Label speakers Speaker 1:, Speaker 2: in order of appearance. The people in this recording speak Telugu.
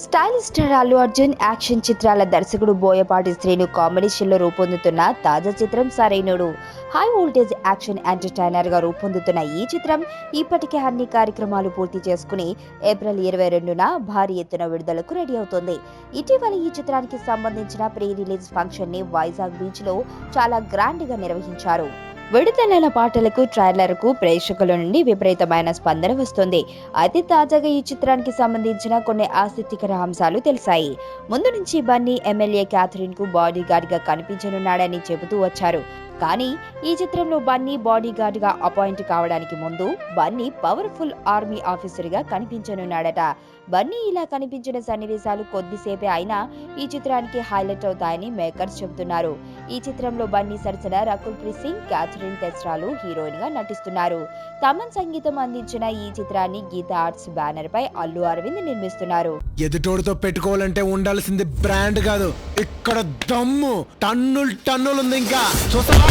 Speaker 1: Stylish star Allu Arjun action చిత్రాల దర్శకుడు బోయపాటి శ్రీను కాంబినేషన్లో రూపొందుతున్న తాజా చిత్రం Sarainodu. High voltage action entertainer గా రూపొందుతున్న ఈ చిత్రం ఇప్పటికే అన్ని కార్యక్రమాలు పూర్తి చేసుకుని ఏప్రిల్ 22న భారీ ఎత్తున విడుదలకు రెడీ అవుతోంది. ఇటీవల ఈ చిత్రానికి సంబంధించిన ప్రీ రిలీజ్ ఫంక్షన్ ని వైజాగ్ బీచ్ లో చాలా గ్రాండ్ గా నిర్వహించారు. విడుదలైన పాటలకు ట్రైలర్కు ప్రేక్షకుల నుండి విపరీతమైన స్పందన వస్తుంది. అయితే తాజాగా ఈ చిత్రానికి సంబంధించిన కొన్ని ఆసక్తికర అంశాలు తెలిసాయి. ముందు నుంచి బన్నీ ఎమ్మెల్యే క్యాథరిన్ కు బాడీ గార్డ్ గా కనిపించనున్నాడని చెబుతూ వచ్చారు. కానీ ఈ చిత్రంలో బన్నీ బాడీ గార్డ్ గా అపాయింట్ కావడానికి ముందు బన్నీ పవర్ఫుల్ ఆర్మీ ఆఫీసర్ గా కనిపించనున్నాడట. బన్నీ ఇలా కనిపించిన సన్నివేశాలు కొద్దిసేపే అయినా ఈ చిత్రానికి హైలైట్ అవుతాయని మేకర్స్ చెబుతున్నారు. ఈ చిత్రంలో బన్నీ సరసన రకుల్ ప్రీత్ సింగ్, క్యాథరిన్ తెస్రాలు హీరోయిన్ గా నటిస్తున్నారు. తమన్ సంగీతం అందించిన ఈ చిత్రాన్ని గీతా ఆర్ట్స్ బ్యానర్ పై అల్లు అరవింద్ నిర్మిస్తున్నారు.
Speaker 2: ఎదుటోడితో పెట్టుకోవాలంటే ఉండాల్సింది బ్రాండ్ కాదు, ఇక్కడ దమ్ము టన్నులు టన్నులు ఉంది. ఇంకా చూస్తావా?